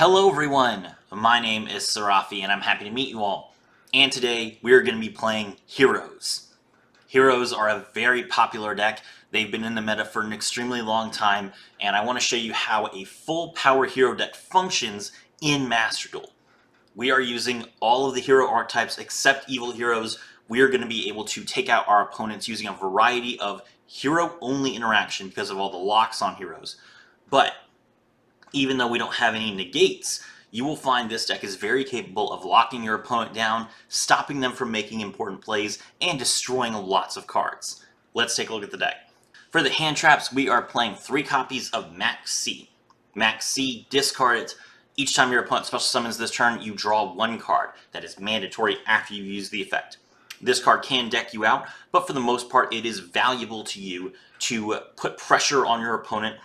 Hello everyone, my name is Sarafi and I'm happy to meet you all. And today we are going to be playing Heroes. Heroes are a very popular deck. They've been in the meta for an extremely long time, and I want to show you how a full power hero deck functions in Master Duel. We are using all of the hero archetypes except evil heroes. We are going to be able to take out our opponents using a variety of hero-only interaction because of all the locks on heroes. But even though we don't have any negates, you will find this deck is very capable of locking your opponent down, stopping them from making important plays, and destroying lots of cards. Let's take a look at the deck. For the hand traps, we are playing 3 copies of Max C. Max C, discard it. Each time your opponent special summons this turn, you draw 1 card. That is mandatory after you use the effect. This card can deck you out, but for the most part, it is valuable to you to put pressure on your opponent.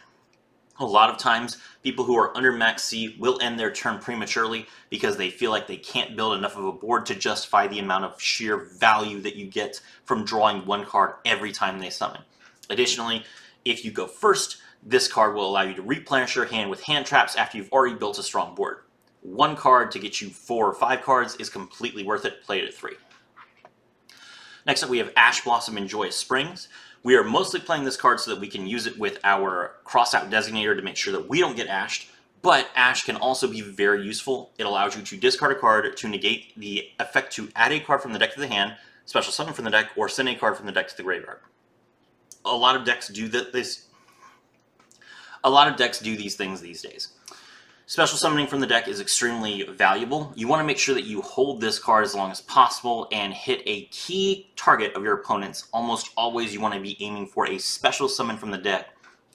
A lot of times, people who are under Max C will end their turn prematurely because they feel like they can't build enough of a board to justify the amount of sheer value that you get from drawing 1 card every time they summon. Additionally, if you go first, this card will allow you to replenish your hand with hand traps after you've already built a strong board. 1 card to get you 4 or 5 cards is completely worth it. Play it at 3. Next up, we have Ash Blossom and Joyous Springs. We are mostly playing this card so that we can use it with our crossout designator to make sure that we don't get ashed, but Ash can also be very useful. It allows you to discard a card to negate the effect to add a card from the deck to the hand, special summon from the deck, or send a card from the deck to the graveyard. A lot of decks do these things these days. Special summoning from the deck is extremely valuable. You want to make sure that you hold this card as long as possible and hit a key target of your opponent's. Almost always you want to be aiming for a special summon from the deck,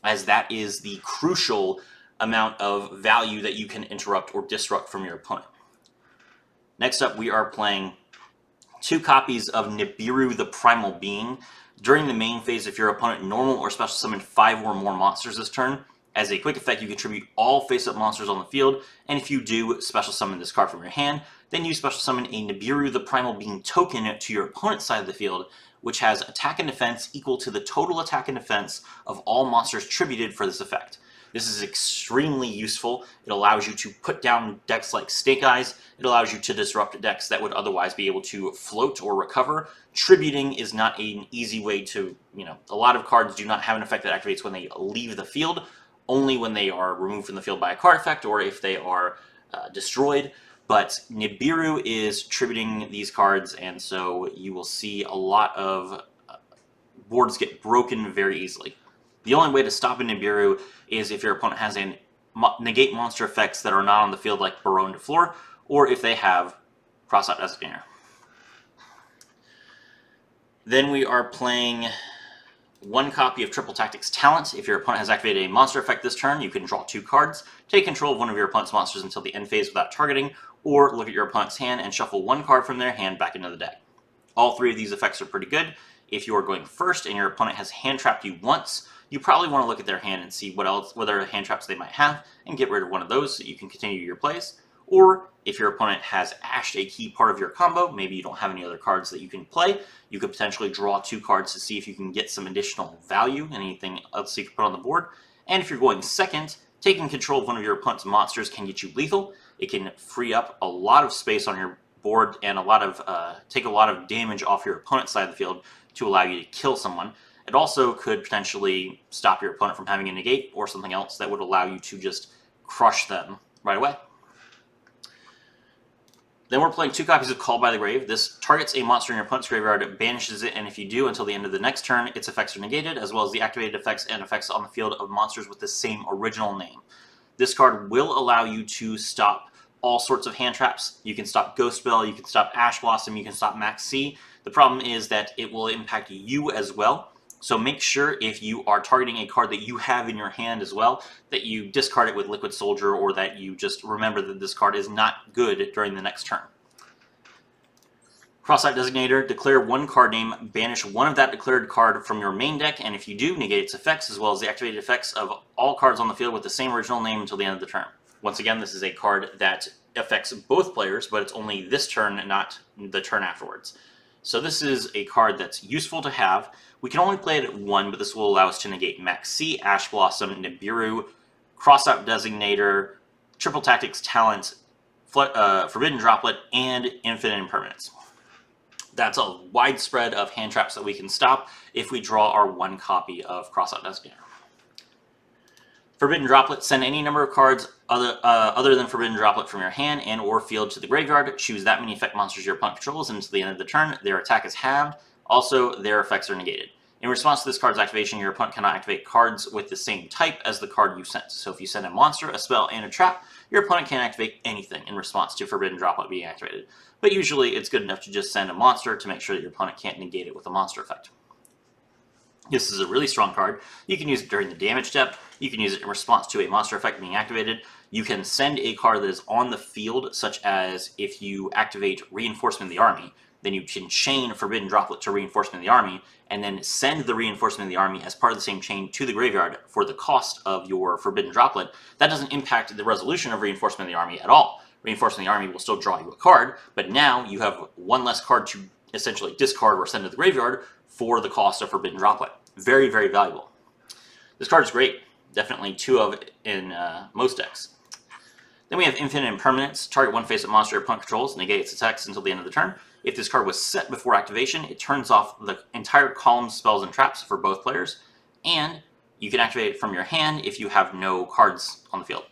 as that is the crucial amount of value that you can interrupt or disrupt from your opponent. Next up, we are playing 2 copies of Nibiru the Primal Being. During the main phase, if your opponent normal or special summoned 5 or more monsters this turn, as a quick effect, you contribute all face-up monsters on the field, and if you do special summon this card from your hand, then you special summon a Nibiru the Primal Being token to your opponent's side of the field, which has attack and defense equal to the total attack and defense of all monsters tributed for this effect. This is extremely useful. It allows you to put down decks like Snake Eyes. It allows you to disrupt decks that would otherwise be able to float or recover. Tributing is not an easy way to, a lot of cards do not have an effect that activates when they leave the field, only when they are removed from the field by a card effect or if they are destroyed. But Nibiru is tributing these cards, and so you will see a lot of boards get broken very easily. The only way to stop a Nibiru is if your opponent has negate monster effects that are not on the field, like Burrow into Floor, or if they have Crossout Designator. Then we are playing 1 copy of Triple Tactics Talent. If your opponent has activated a monster effect this turn, you can draw 2 cards, take control of one of your opponent's monsters until the end phase without targeting, or look at your opponent's hand and shuffle 1 card from their hand back into the deck. All 3 of these effects are pretty good. If you are going first and your opponent has hand trapped you once, you probably want to look at their hand and see what other hand traps they might have and get rid of one of those so you can continue your plays. Or if your opponent has ashed a key part of your combo, maybe you don't have any other cards that you can play, you could potentially draw 2 cards to see if you can get some additional value, anything else you can put on the board. And if you're going second, taking control of one of your opponent's monsters can get you lethal. It can free up a lot of space on your board and take a lot of damage off your opponent's side of the field to allow you to kill someone. It also could potentially stop your opponent from having a negate or something else that would allow you to just crush them right away. Then we're playing 2 copies of Call by the Grave. This targets a monster in your opponent's graveyard, banishes it, and if you do, until the end of the next turn, its effects are negated, as well as the activated effects and effects on the field of monsters with the same original name. This card will allow you to stop all sorts of hand traps. You can stop Ghost Bell, you can stop Ash Blossom, you can stop Max C. The problem is that it will impact you as well. So make sure if you are targeting a card that you have in your hand as well, that you discard it with Liquid Soldier, or that you just remember that this card is not good during the next turn. Crossout Designator, declare 1 card name, banish 1 of that declared card from your main deck, and if you do, negate its effects as well as the activated effects of all cards on the field with the same original name until the end of the turn. Once again, this is a card that affects both players, but it's only this turn, not the turn afterwards. So this is a card that's useful to have. We can only play it at 1, but this will allow us to negate Max C, Ash Blossom, Nibiru, Crossout Designator, Triple Tactics, Talent, Forbidden Droplet, and Infinite Impermanence. That's a wide spread of hand traps that we can stop if we draw our one copy of Crossout Designator. Forbidden Droplet, send any number of cards other than Forbidden Droplet from your hand and or field to the graveyard. Choose that many effect monsters your opponent controls, and until the end of the turn, their attack is halved. Also, their effects are negated. In response to this card's activation, your opponent cannot activate cards with the same type as the card you sent. So if you send a monster, a spell, and a trap, your opponent can't activate anything in response to Forbidden Droplet being activated. But usually it's good enough to just send a monster to make sure that your opponent can't negate it with a monster effect. This is a really strong card. You can use it during the damage step. You can use it in response to a monster effect being activated. You can send a card that is on the field, such as if you activate Reinforcement of the Army, then you can chain Forbidden Droplet to Reinforcement of the Army, and then send the Reinforcement of the Army as part of the same chain to the graveyard for the cost of your Forbidden Droplet. That doesn't impact the resolution of Reinforcement of the Army at all. Reinforcement of the Army will still draw you a card, but now you have one less card to essentially discard or send to the graveyard for the cost of Forbidden Droplet. Very, very valuable. This card is great. Definitely 2 of it in most decks. Then we have Infinite Impermanence. Target one face-up monster your opponent controls, negate its attacks until the end of the turn. If this card was set before activation, it turns off the entire column of spells and traps for both players, and you can activate it from your hand if you have no cards on the field.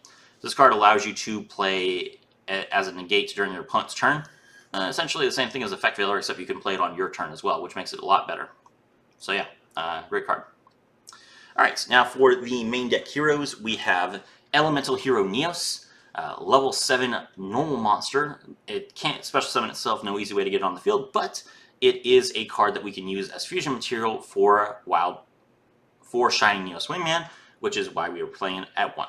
This card allows you to play as a negate during your opponent's turn. Essentially the same thing as Effect Veiler, except you can play it on your turn as well, which makes it a lot better. So yeah, great card. Alright, now for the main deck heroes, we have Elemental Hero Neos, level 7 normal monster. It can't special summon itself, no easy way to get it on the field, but it is a card that we can use as fusion material for Shining Neos Wingman, which is why we were playing it at 1.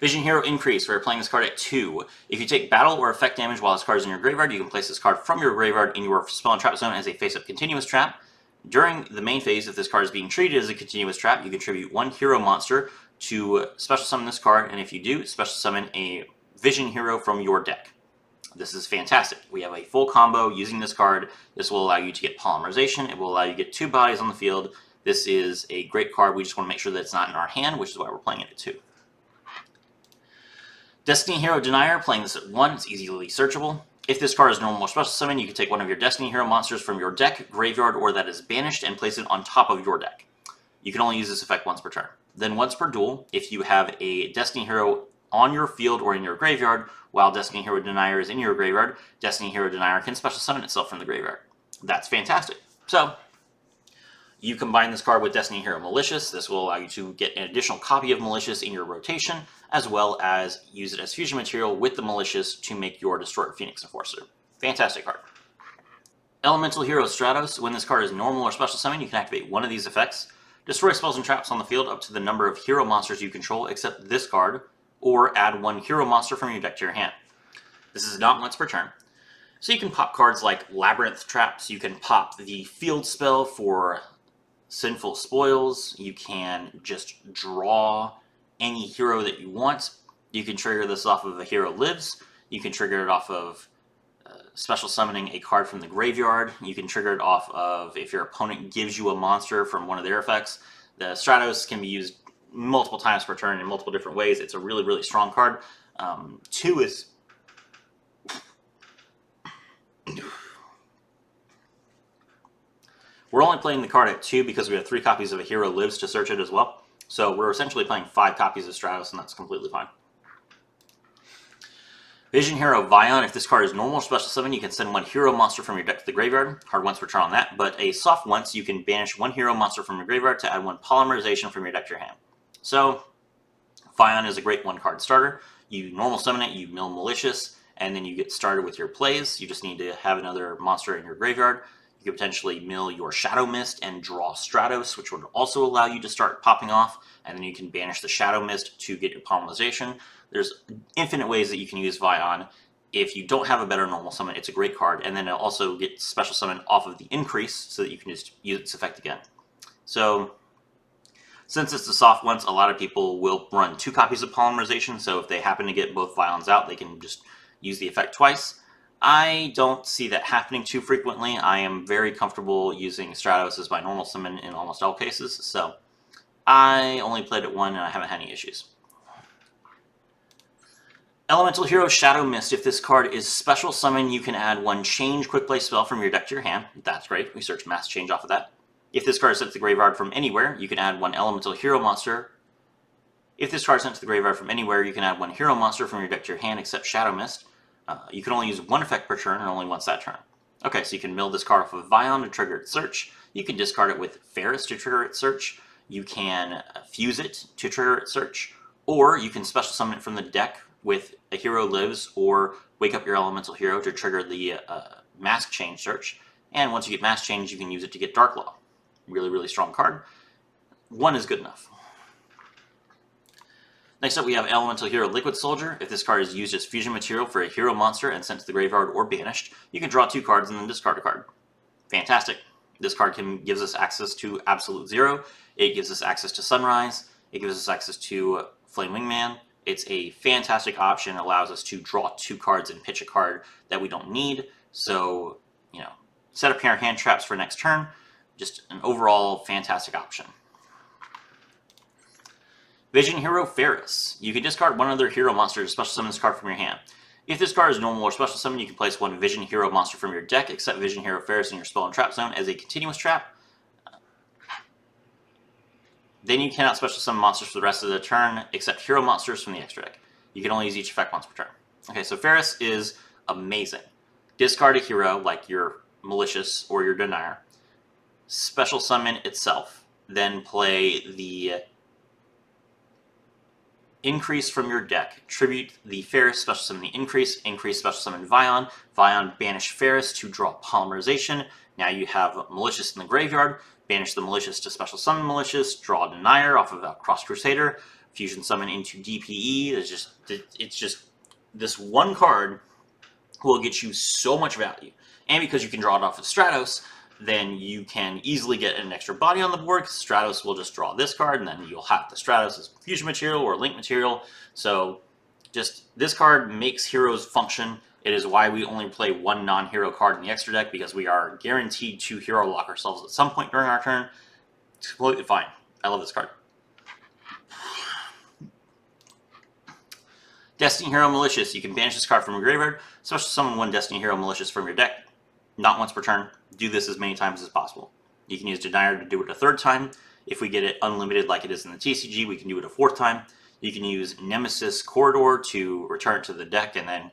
Vision Hero Increase, we're playing this card at 2. If you take battle or effect damage while this card is in your graveyard, you can place this card from your graveyard in your spell and trap zone as a face-up continuous trap. During the main phase, if this card is being treated as a continuous trap, you contribute 1 hero monster to special summon this card, and if you do, special summon a Vision Hero from your deck. This is fantastic. We have a full combo using this card. This will allow you to get Polymerization. It will allow you to get 2 bodies on the field. This is a great card. We just want to make sure that it's not in our hand, which is why we're playing it at 2. Destiny Hero Denier, playing this at 1, it's easily searchable. If this card is normal or special summon, you can take one of your Destiny Hero monsters from your deck, graveyard, or that is banished and place it on top of your deck. You can only use this effect once per turn. Then once per duel, if you have a Destiny Hero on your field or in your graveyard, while Destiny Hero Denier is in your graveyard, Destiny Hero Denier can special summon itself from the graveyard. That's fantastic. So, you combine this card with Destiny Hero Malicious. This will allow you to get an additional copy of Malicious in your rotation, as well as use it as fusion material with the Malicious to make your Destroyer Phoenix Enforcer. Fantastic card. Elemental Hero Stratos. When this card is normal or special summon, you can activate one of these effects. Destroy spells and traps on the field up to the number of hero monsters you control, except this card, or add 1 hero monster from your deck to your hand. This is not once per turn. So you can pop cards like Labyrinth Traps. You can pop the field spell for Sinful Spoils. You can just draw any hero that you want. You can trigger this off of A Hero Lives. You can trigger it off of special summoning a card from the graveyard. You can trigger it off of if your opponent gives you a monster from one of their effects. The Stratos can be used multiple times per turn in multiple different ways. It's a really, really strong card. 2 is... We're only playing the card at 2 because we have 3 copies of A Hero Lives to search it as well. So we're essentially playing 5 copies of Stratos, and that's completely fine. Vision Hero Vion. If this card is normal or special summon, you can send 1 hero monster from your deck to the graveyard. Hard once per turn on that, but a soft once, you can banish 1 hero monster from your graveyard to add 1 Polymerization from your deck to your hand. So, Vion is a great 1-card starter. You normal summon it, you mill Malicious, and then you get started with your plays. You just need to have another monster in your graveyard. You could potentially mill your Shadow Mist and draw Stratos, which would also allow you to start popping off, and then you can banish the Shadow Mist to get your Polymerization. There's infinite ways that you can use Vion. If you don't have a better normal summon, it's a great card, and then it'll also get special summon off of the increase so that you can just use its effect again. So, since it's the soft ones, a lot of people will run 2 copies of Polymerization, so if they happen to get both Vions out, they can just use the effect twice. I don't see that happening too frequently. I am very comfortable using Stratos as my normal summon in almost all cases, so I only played it 1 and I haven't had any issues. Elemental Hero Shadow Mist. If this card is special summon, you can add one change quick play spell from your deck to your hand. That's great. We search Mass Change off of that. If this card is sent to the graveyard from anywhere, you can add one Elemental Hero monster. If this card is sent to the graveyard from anywhere, you can add one hero monster from your deck to your hand except Shadow Mist. You can only use one effect per turn and only once that turn. Okay, so you can mill this card off of Vion to trigger its search. You can discard it with Ferris to trigger its search. You can fuse it to trigger its search. Or you can special summon it from the deck with a hero lives, or wake up your elemental hero to trigger the mask change search. And once you get mask change, you can use it to get Dark Law. Really, really strong card. One is good enough. Next up, we have Elemental Hero Liquid Soldier. If this card is used as fusion material for a hero monster and sent to the graveyard or banished, you can draw 2 cards and then discard a card. Fantastic. This card gives us access to Absolute Zero. It gives us access to Sunrise. It gives us access to Flame Wingman. It's a fantastic option. It allows us to draw 2 cards and pitch a card that we don't need. So, set up your hand traps for next turn. Just an overall fantastic option. Vision Hero Ferris. You can discard one other hero monster to special summon this card from your hand. If this card is normal or special summon, you can place one Vision Hero monster from your deck, except Vision Hero Ferris in your spell and trap zone as a continuous trap. Then you cannot special summon monsters for the rest of the turn, except hero monsters from the extra deck. You can only use each effect once per turn. Okay, so Ferris is amazing. Discard a hero, like your Malicious or your Denier. Special summon itself. Then play the increase from your deck. Tribute the Ferris, special summon the increase special summon Vion. Vion, banish Ferris to draw Polymerization. Now you have Malicious in the graveyard. Banish the Malicious to special summon Malicious. Draw Denier off of a Cross Crusader. Fusion summon into DPE. It's just this one card will get you so much value. And because you can draw it off of Stratos, then you can easily get an extra body on the board, because Stratos will just draw this card, and then you'll have the Stratos as fusion material or link material. So just this card makes heroes function. It is why we only play one non-hero card in the extra deck, because we are guaranteed to hero lock ourselves at some point during our turn. It's completely fine. I love this card. Destiny Hero Malicious. You can banish this card from your graveyard, special summon one Destiny Hero Malicious from your deck. Not once per turn. Do this as many times as possible. You can use Denier to do it a 3rd time. If we get it unlimited like it is in the TCG, we can do it a 4th time. You can use Nemesis Corridor to return it to the deck, and then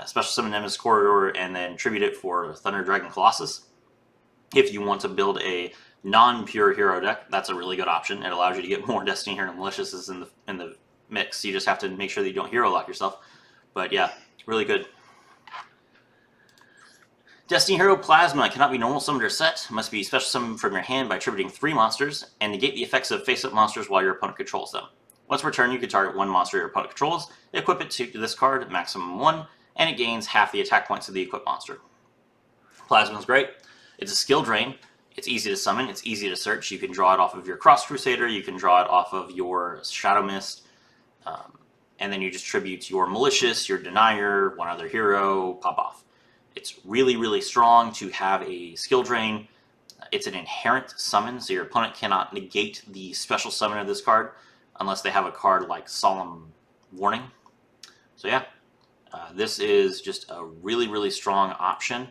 special summon Nemesis Corridor and then tribute it for Thunder Dragon Colossus. If you want to build a non-pure hero deck, that's a really good option. It allows you to get more Destiny Hero Maliciouses in the mix. You just have to make sure that you don't hero lock yourself. But yeah, really good. Destiny Hero Plasma cannot be normal summoned or set. Must be special summoned from your hand by tributing 3 monsters, and negate the effects of face-up monsters while your opponent controls them. Once per turn, you can target 1 monster your opponent controls, equip it to this card, maximum 1, and it gains half the attack points of the equipped monster. Plasma is great. It's a skill drain. It's easy to summon. It's easy to search. You can draw it off of your Cross Crusader. You can draw it off of your Shadow Mist. And then you just tribute your Malicious, your Denier, one other hero, pop off. It's really, really strong to have a skill drain. It's an inherent summon, so your opponent cannot negate the special summon of this card unless they have a card like Solemn Warning. So yeah, this is just a really, really strong option.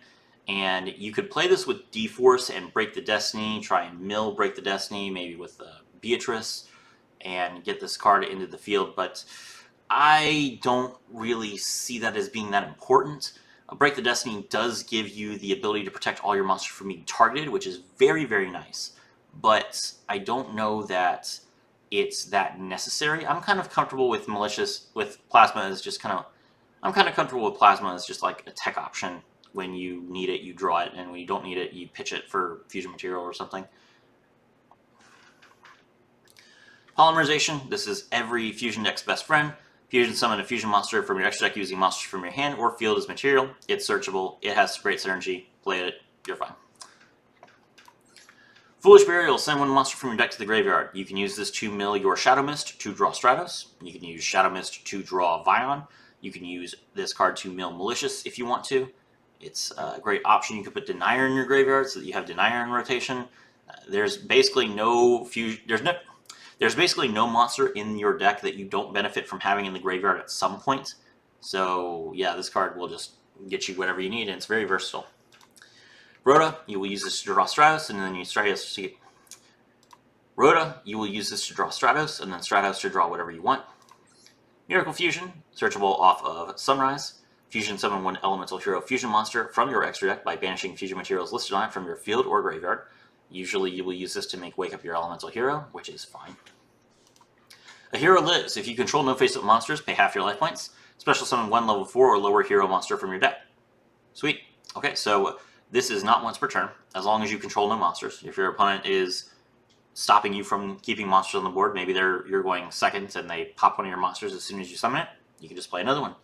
And you could play this with D-Force and Break the Destiny, try and mill Break the Destiny, maybe with Beatrice, and get this card into the field. But I don't really see that as being that important. Break the Destiny does give you the ability to protect all your monsters from being targeted, which is very, very nice. But I don't know that it's that necessary. I'm kind of comfortable with Plasma as just I'm kind of comfortable with Plasma as just like a tech option. When you need it, you draw it, and when you don't need it, you pitch it for fusion material or something. Polymerization. This is every fusion deck's best friend. Fusion summon a fusion monster from your extra deck using monsters from your hand or field as material. It's searchable. It has great synergy. Play it. You're fine. Foolish Burial. Send 1 monster from your deck to the graveyard. You can use this to mill your Shadow Mist to draw Stratos. You can use Shadow Mist to draw Vion. You can use this card to mill Malicious if you want to. It's a great option. You can put Denier in your graveyard so that you have Denier in rotation. There's basically no There's basically no monster in your deck that you don't benefit from having in the graveyard at some point. So yeah, this card will just get you whatever you need, and it's very versatile. Rhoda, you will use this to draw Stratos, and then you Stratos. Rhoda, you will use this to draw Stratos, and then Stratos to draw whatever you want. Miracle Fusion, searchable off of Sunrise. Fusion summon one elemental hero fusion monster from your extra deck by banishing fusion materials listed on it from your field or graveyard. Usually you will use this to make wake up your elemental hero, which is fine. A hero lives. If you control no face-up monsters, pay half your life points. Special summon one level 4 or lower hero monster from your deck. Sweet. Okay, so this is not once per turn, as long as you control no monsters. If your opponent is stopping you from keeping monsters on the board, maybe you're going second and they pop one of your monsters as soon as you summon it, you can just play another one.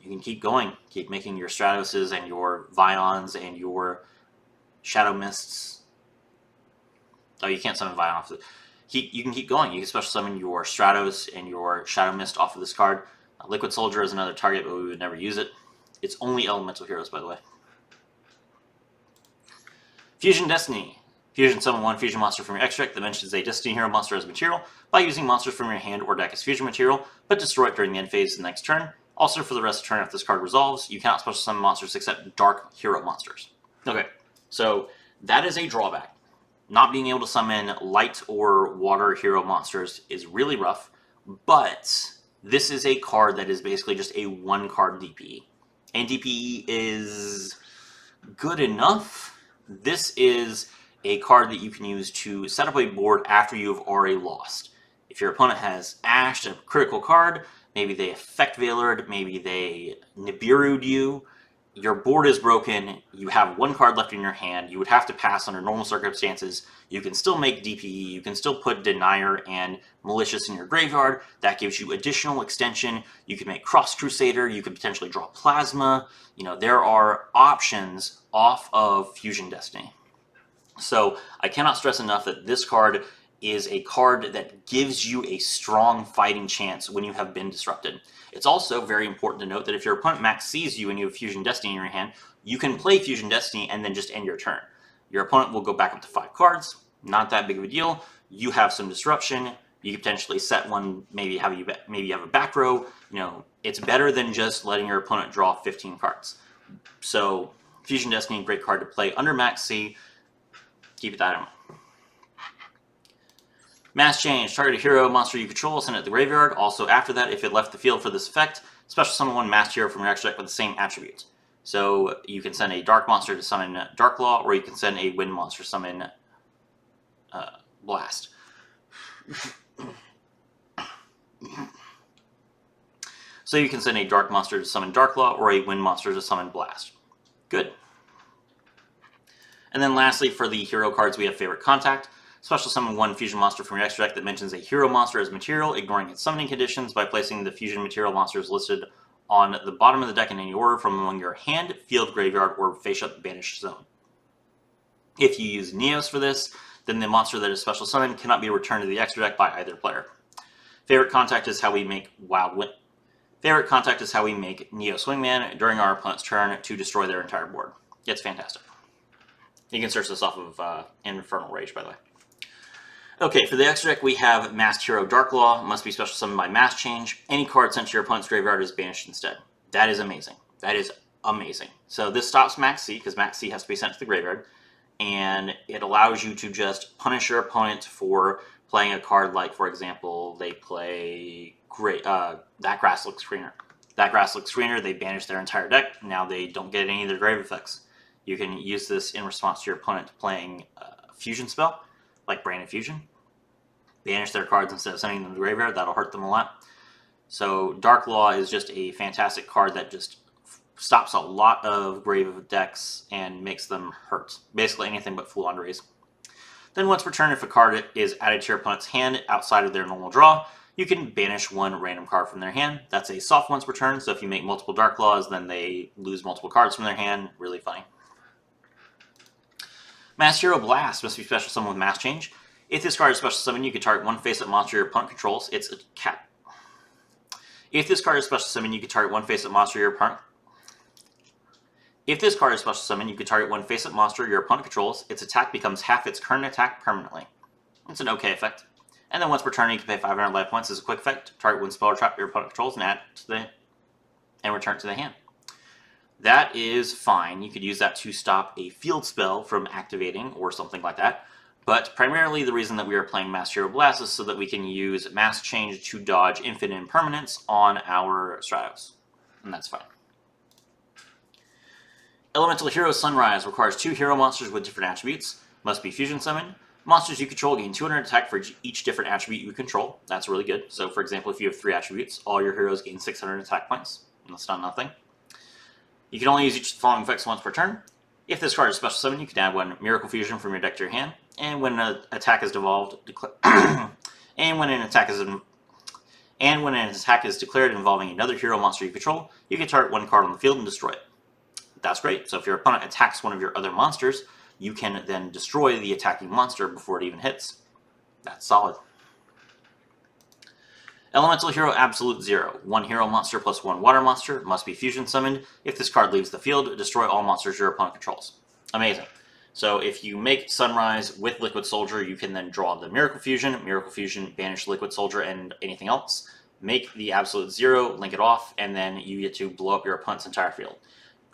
You can keep going, keep making your Stratoses and your Vions and your Shadow Mists. Oh, you can't summon Vion off the... You can keep going. You can special summon your Stratos and your Shadow Mist off of this card. Liquid Soldier is another target, but we would never use it. It's only elemental heroes, by the way. Fusion Destiny. Fusion summon one fusion monster from your extra deck that mentions a Destiny hero monster as material by using monsters from your hand or deck as fusion material, but destroy it during the end phase of the next turn. Also, for the rest of the turn after this card resolves, you cannot special summon monsters except dark hero monsters. Okay, so that is a drawback. Not being able to summon light or water hero monsters is really rough, but this is a card that is basically just a one-card DPE. And DPE is good enough. This is a card that you can use to set up a board after you have already lost. If your opponent has ashed a critical card, maybe they effect veilered, maybe they Nibiru'd you, your board is broken, you have one card left in your hand, you would have to pass under normal circumstances, you can still make DPE, you can still put Denier and Malicious in your graveyard, that gives you additional extension, you can make Cross Crusader, you could potentially draw Plasma, there are options off of Fusion Destiny. So I cannot stress enough that this card is a card that gives you a strong fighting chance when you have been disrupted. It's also very important to note that if your opponent max sees you and you have Fusion Destiny in your hand, you can play Fusion Destiny and then just end your turn. Your opponent will go back up to 5 cards, not that big of a deal. You have some disruption, you could potentially set one, maybe you have a back row. It's better than just letting your opponent draw 15 cards. So Fusion Destiny, great card to play under max C. Keep that in mind. Mass Change. Target a hero monster you control, send it to the graveyard. Also, after that, if it left the field for this effect, special summon one masked hero from your extra deck with the same attributes. So you can send a dark monster to summon Darklaw, or you can send a wind monster to summon Blast. So you can send a dark monster to summon Darklaw, or a wind monster to summon Blast. Good. And then lastly, for the hero cards, we have Favorite Contact. Special summon one fusion monster from your extra deck that mentions a hero monster as material, ignoring its summoning conditions by placing the fusion material monsters listed on the bottom of the deck in any order from among your hand, field, graveyard, or face-up banished zone. If you use Neos for this, then the monster that is special summoned cannot be returned to the extra deck by either player. Favorite Contact is how we make Favorite Contact is how we make Neo Swingman during our opponent's turn to destroy their entire board. It's fantastic. You can search this off of Infernal Rage, by the way. Okay, for the extra deck, we have Masked Hero Darklaw, must be special summoned by Mass Change. Any card sent to your opponent's graveyard is banished instead. That is amazing. That is amazing. So this stops Max C, because Max C has to be sent to the graveyard, and it allows you to just punish your opponent for playing a card like, for example, they play That Grasslick Screener. That Grasslick Screener, they banish their entire deck. Now they don't get any of their grave effects. You can use this in response to your opponent playing a fusion spell, like Branded Fusion. Banish their cards instead of sending them to the graveyard. That'll hurt them a lot. So Darklaw is just a fantastic card that just stops a lot of grave decks and makes them hurt. Basically anything but full-on raise. Then once per turn, if a card is added to your opponent's hand outside of their normal draw, you can banish one random card from their hand. That's a soft once per turn, so if you make multiple Darklaws, then they lose multiple cards from their hand. Really funny. Master Hero Blast must be special summoned with Mass Change. If this card is special summoned, you can target one face-up monster your opponent controls. It's a cat. If this card is special summoned, you can target one face-up monster your opponent. If this card is special summoned, you can target one face-up monster your opponent controls. Its attack becomes half its current attack permanently. It's an okay effect. And then once per turn, you can pay 500 life points as a quick effect. Target one spell or trap your opponent controls and add to the and return it to the hand. That is fine. You could use that to stop a field spell from activating or something like that. But primarily the reason that we are playing Master Hero Blast is so that we can use Mass Change to dodge infinite impermanence on our Stratos. And that's fine. Elemental Hero Sunrise requires 2 hero monsters with different attributes. Must be fusion summoned. Monsters you control gain 200 attack for each different attribute you control. That's really good. So for example, if you have 3 attributes, all your heroes gain 600 attack points. That's not nothing. You can only use each of the following effects once per turn. If this card is special summon, you can add 1 Miracle Fusion from your deck to your hand. And when an attack is devolved, and when an attack is declared involving another hero monster you control, you can target 1 card on the field and destroy it. That's great. So if your opponent attacks one of your other monsters, you can then destroy the attacking monster before it even hits. That's solid. Elemental Hero Absolute Zero. 1 hero monster plus 1 water monster must be fusion summoned. If this card leaves the field, destroy all monsters your opponent controls. Amazing. So if you make Sunrise with Liquid Soldier, you can then draw the Miracle Fusion, banish Liquid Soldier and anything else. Make the Absolute Zero, link it off, and then you get to blow up your opponent's entire field.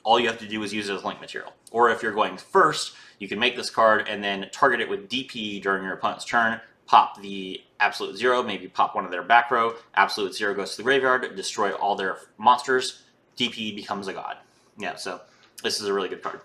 All you have to do is use it as link material. Or if you're going first, you can make this card and then target it with DP during your opponent's turn, pop the Absolute Zero, maybe pop one of their back row, Absolute Zero goes to the graveyard, destroy all their monsters, DP becomes a god. Yeah, so this is a really good card.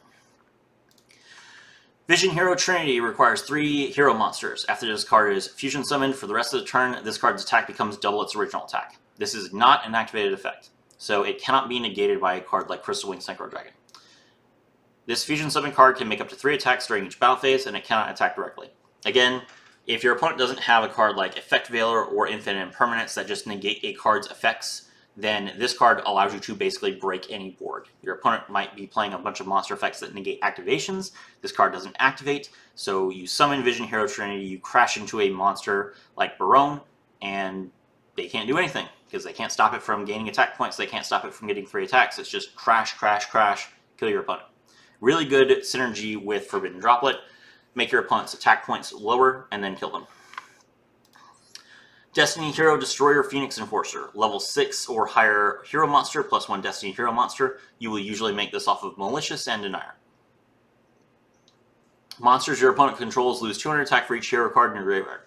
Vision Hero Trinity requires 3 hero monsters. After this card is fusion summoned for the rest of the turn, this card's attack becomes double its original attack. This is not an activated effect, so it cannot be negated by a card like Crystal Wing Synchro Dragon. This fusion summon card can make up to 3 attacks during each battle phase, and it cannot attack directly. Again, if your opponent doesn't have a card like Effect Veiler or Infinite Impermanence that just negate a card's effects, then this card allows you to basically break any board. Your opponent might be playing a bunch of monster effects that negate activations. This card doesn't activate, so you summon Vision Hero Trinity, you crash into a monster like Barone, and they can't do anything, because they can't stop it from gaining attack points, they can't stop it from getting 3 attacks. It's just crash, crash, crash, kill your opponent. Really good synergy with Forbidden Droplet. Make your opponent's attack points lower, and then kill them. Destiny Hero Destroyer Phoenix Enforcer. Level 6 or higher hero monster plus 1 Destiny Hero monster. You will usually make this off of Malicious and Denier. Monsters your opponent controls lose 200 attack for each hero card in your graveyard.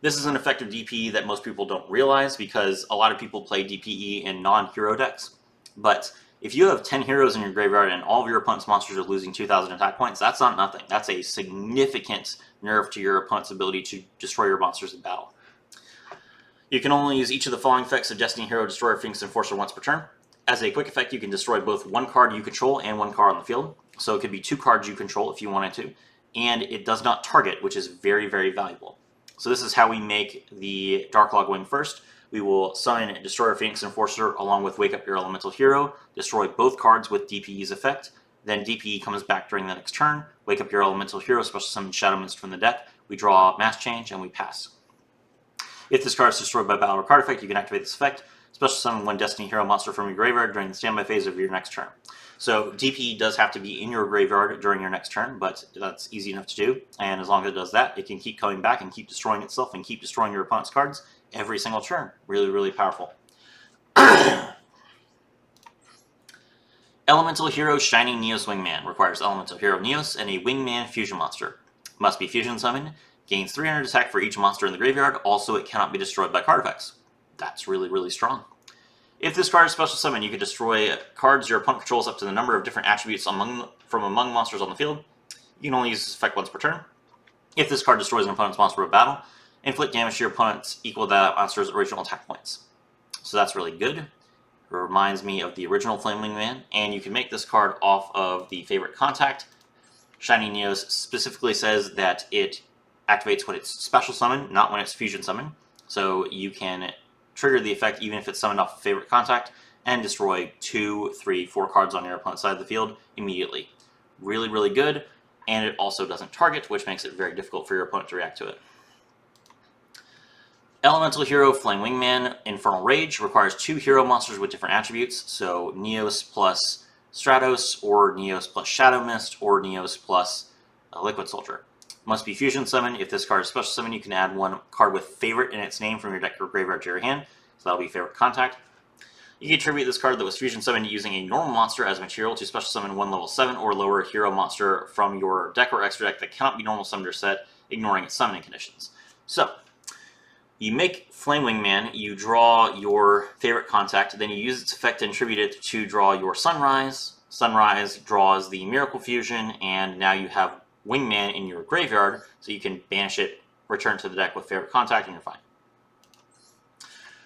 This is an effective DPE that most people don't realize because a lot of people play DPE in non-hero decks. But if you have 10 heroes in your graveyard and all of your opponent's monsters are losing 2,000 attack points, that's not nothing. That's a significant nerf to your opponent's ability to destroy your monsters in battle. You can only use each of the following effects of Destiny Hero Destroyer Phoenix Enforcer once per turn. As a quick effect, you can destroy both 1 card you control and 1 card on the field. So it could be 2 cards you control if you wanted to. And it does not target, which is very, very valuable. So this is how we make the Darklog Wing first. We will summon Destroyer Phoenix Enforcer along with Wake Up Your Elemental Hero, destroy both cards with DPE's effect. Then DPE comes back during the next turn, Wake Up Your Elemental Hero, special summon Shadow Mist from the deck. We draw Mass Change and we pass. If this card is destroyed by battle or card effect, you can activate this effect. Special summon 1 Destiny Hero monster from your graveyard during the standby phase of your next turn. So DPE does have to be in your graveyard during your next turn, but that's easy enough to do. And as long as it does that, it can keep coming back and keep destroying itself and keep destroying your opponent's cards every single turn. Really, really powerful. Elemental Hero Shining Neos Wingman requires Elemental Hero Neos and a Wingman fusion monster. Must be fusion summoned. Gains 300 attack for each monster in the graveyard. Also, it cannot be destroyed by card effects. That's really, really strong. If this card is special summon, you can destroy cards your opponent controls up to the number of different attributes from among monsters on the field. You can only use this effect once per turn. If this card destroys an opponent's monster of battle, inflict damage to your opponent's equal to that monster's original attack points. So that's really good. It reminds me of the original Flame Wingman, and you can make this card off of the favorite contact. Shining Neos specifically says that it activates when it's special summon, not when it's fusion summon. So you can trigger the effect even if it's summoned off favorite contact and destroy 2, 3, 4 cards on your opponent's side of the field immediately. Really, really good, and it also doesn't target, which makes it very difficult for your opponent to react to it. Elemental Hero Flame Wingman Infernal Rage requires 2 hero monsters with different attributes, so Neos plus Stratos, or Neos plus Shadow Mist, or Neos plus Liquid Soldier. Must be fusion summon. If this card is special summon, you can add 1 card with favorite in its name from your deck or graveyard to your hand. So that'll be favorite contact. You can attribute this card that was fusion summoned using a normal monster as material to special summon one level 7 or lower hero monster from your deck or extra deck that cannot be normal summoned or set, ignoring its summoning conditions. So, you make Flame Wingman, you draw your favorite contact, then you use its effect to attribute it to draw your Sunrise. Sunrise draws the Miracle Fusion, and now you have Wingman in your graveyard, so you can banish it, return to the deck with favorite contact, and you're fine.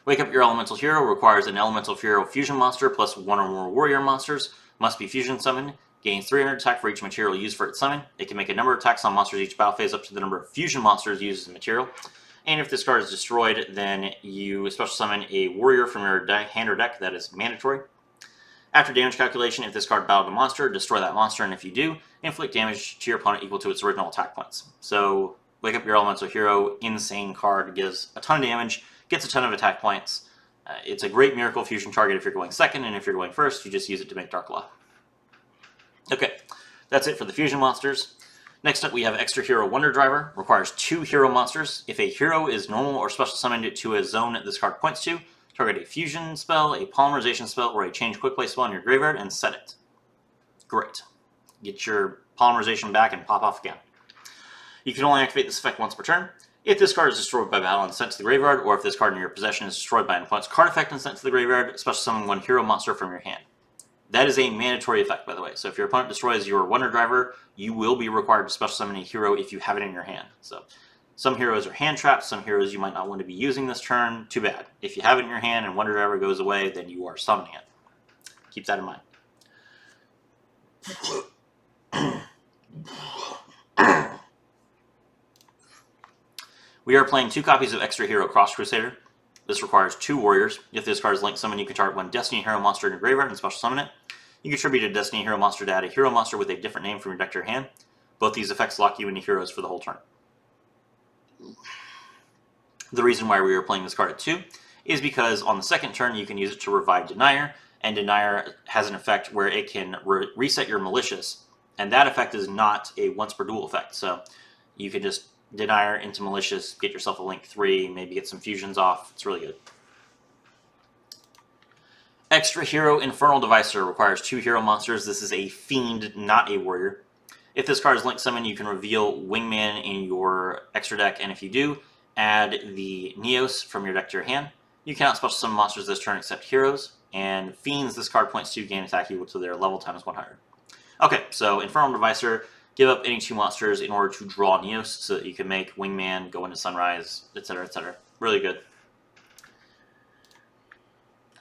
Wake Up Your Elemental Hero requires an Elemental Hero Fusion monster plus one or more Warrior monsters, must be fusion summoned, gains 300 attack for each material used for its summon. It can make a number of attacks on monsters each battle phase up to the number of fusion monsters used as material. And if this card is destroyed, then you special summon a warrior from your hand or deck. That is mandatory. After damage calculation, if this card battled a monster, destroy that monster, and if you do, inflict damage to your opponent equal to its original attack points. So, Wake Up Your Elemental Hero, insane card, gives a ton of damage, gets a ton of attack points. It's a great Miracle Fusion target if you're going second, and if you're going first, you just use it to make Dark Law. Okay, that's it for the fusion monsters. Next up, we have Extra Hero Wonder Driver. Requires 2 hero monsters. If a hero is normal or special summoned to a zone this card points to, target a fusion spell, a polymerization spell, or a change quick play spell in your graveyard and set it. Great. Get your polymerization back and pop off again. You can only activate this effect once per turn. If this card is destroyed by battle and sent to the graveyard, or if this card in your possession is destroyed by an opponent's card effect and sent to the graveyard, special summon 1 hero monster from your hand. That is a mandatory effect, by the way. So if your opponent destroys your Wonder Driver, you will be required to special summon a hero if you have it in your hand. So some heroes are hand trapped, some heroes you might not want to be using this turn. Too bad. If you have it in your hand and Wonder Driver goes away, then you are summoning it. Keep that in mind. We are playing 2 copies of Extra Hero Cross Crusader. This requires 2 warriors. If this card is linked summon, you can target 1 Destiny Hero monster in your graveyard and special summon it. You can attribute a Destiny Hero monster to add a hero monster with a different name from your deck to your hand. Both these effects lock you into heroes for the whole turn. The reason why we are playing this card at 2 is because on the second turn you can use it to revive Denier, and Denier has an effect where it can reset your Malicious, and that effect is not a once per duel effect, so you can just Denier into Malicious, get yourself a Link 3, maybe get some fusions off. It's really good. Extra Hero Infernal Devicer requires 2 hero monsters. This is a Fiend, not a Warrior. If this card is Link Summon, you can reveal Wingman in your extra deck, and if you do, add the Neos from your deck to your hand. You cannot special summon monsters this turn except heroes, and Fiends this card points to gain attack equal to their level times 100. Okay, so Infernal Devicer, give up any 2 monsters in order to draw Neos so that you can make Wingman, go into Sunrise, etc., etc. Really good.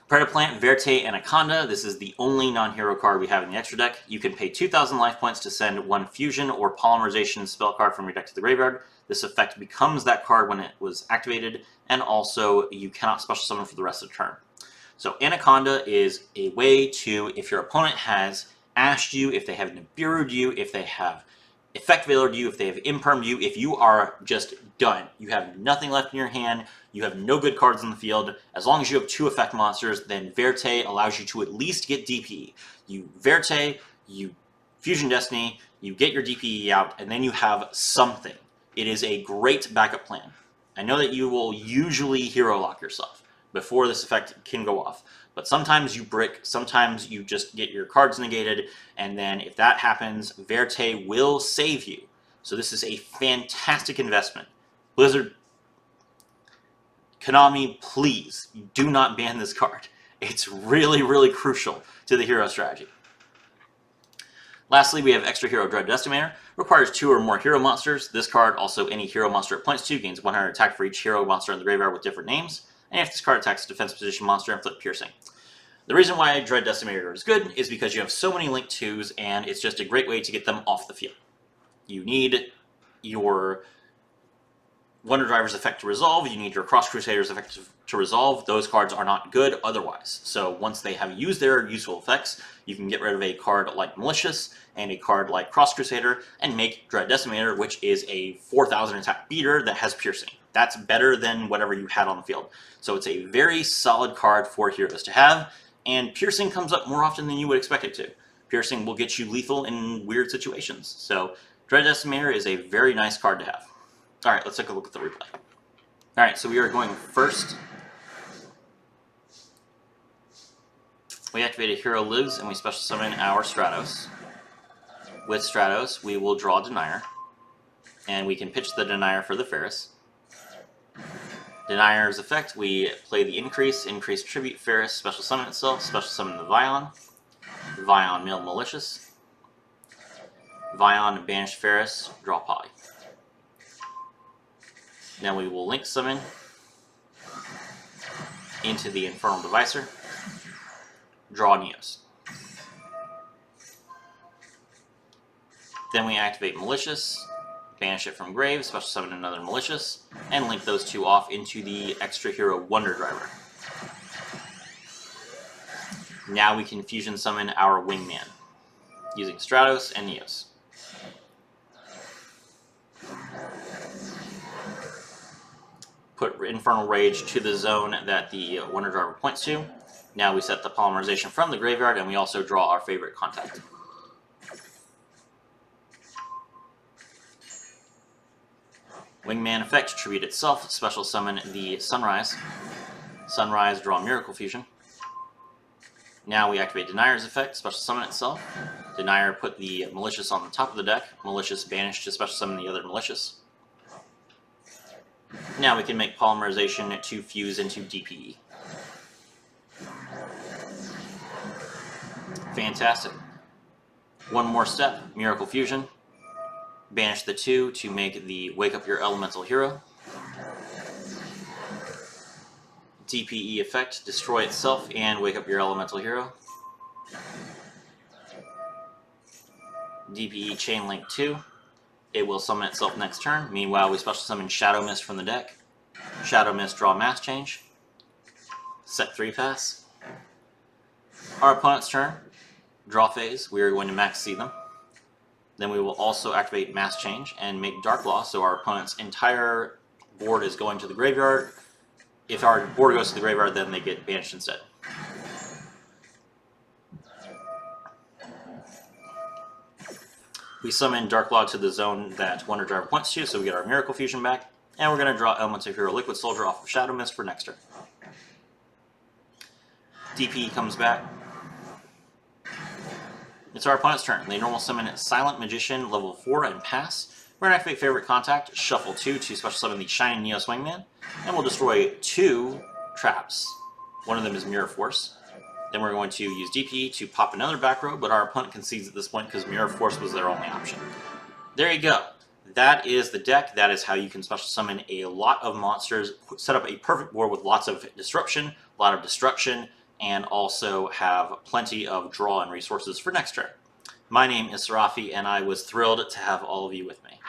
Predaplant, Verte, Anaconda. This is the only non-hero card we have in the extra deck. You can pay 2,000 life points to send 1 fusion or polymerization spell card from your deck to the graveyard. This effect becomes that card when it was activated, and also you cannot special summon for the rest of the turn. So Anaconda is a way to, if your opponent has ashed you, if they have Nibiru'd you, if they have effect veilered you, if they have impermed you, if you are just done, you have nothing left in your hand, you have no good cards in the field, as long as you have 2 effect monsters, then Verte allows you to at least get DPE. You Verte, you Fusion Destiny, you get your DPE out, and then you have something. It is a great backup plan. I know that you will usually hero lock yourself before this effect can go off, but sometimes you brick, sometimes you just get your cards negated, and then if that happens, Verte will save you. So this is a fantastic investment. Blizzard, Konami, please do not ban this card. It's really, really crucial to the hero strategy. Lastly, we have Extra Hero Dread Decimator. Requires 2 or more hero monsters. This card, also any hero monster it points to, gains 100 attack for each hero monster in the graveyard with different names. And if this card attacks a defense position monster, inflict piercing. The reason why Dread Decimator is good is because you have so many Link 2s, and it's just a great way to get them off the field. You need your Wonder Driver's effect to resolve, you need your Cross Crusader's effect to resolve. Those cards are not good otherwise. So once they have used their useful effects, you can get rid of a card like Malicious and a card like Cross Crusader and make Dread Decimator, which is a 4,000 attack beater that has piercing. That's better than whatever you had on the field. So it's a very solid card for heroes to have, and piercing comes up more often than you would expect it to. Piercing will get you lethal in weird situations. So Dread Decimator is a very nice card to have. Alright, let's take a look at the replay. Alright, so we are going first. We activate a hero lives and we special summon our Stratos. With Stratos, we will draw Denier, and we can pitch the Denier for the Ferris. Denier's effect, we play the increase tribute Ferris, special summon itself, special summon the Vion. Vion mill Malicious. Vion banish Ferris, draw Poly. Now we will link summon into the Infernal Devicer, draw Neos. Then we activate Malicious, banish it from grave, special summon another Malicious, and link those two off into the extra hero Wonder Driver. Now we can fusion summon our Wingman, using Stratos and Neos. Put Infernal Rage to the zone that the Wonder Driver points to. Now we set the polymerization from the graveyard, and we also draw our favorite contact. Wingman effect, tribute itself, special summon the Sunrise. Sunrise, draw Miracle Fusion. Now we activate Denier's effect, special summon itself. Denier, put the Malicious on the top of the deck. Malicious banished to special summon the other Malicious. Now we can make polymerization to fuse into DPE. Fantastic. One more step, Miracle Fusion. Banish the 2 to make the Wake Up Your Elemental Hero. DPE effect, destroy itself and wake up your Elemental Hero. DPE Chain Link 2. It will summon itself next turn. Meanwhile, we special summon Shadow Mist from the deck. Shadow Mist, draw Mass Change. Set 3 pass. Our opponent's turn. Draw phase. We are going to max see them. Then we will also activate Mass Change and make Dark Law, so our opponent's entire board is going to the graveyard. If our board goes to the graveyard, then they get banished instead. We summon Dark Law to the zone that Wonder Driver points to, so we get our Miracle Fusion back. And we're going to draw Elemental Hero Liquid Soldier off of Shadow Mist for next turn. DP comes back. It's our opponent's turn. They normal summon Silent Magician, level 4, and pass. We're going to activate Favorite Contact, shuffle 2 to special summon the Shining Neos Wingman, and we'll destroy 2 traps. One of them is Mirror Force. Then we're going to use DP to pop another back row, but our opponent concedes at this point because Mirror Force was their only option. There you go. That is the deck. That is how you can special summon a lot of monsters, set up a perfect board with lots of disruption, a lot of destruction, and also have plenty of draw and resources for next turn. My name is Sarafi, and I was thrilled to have all of you with me.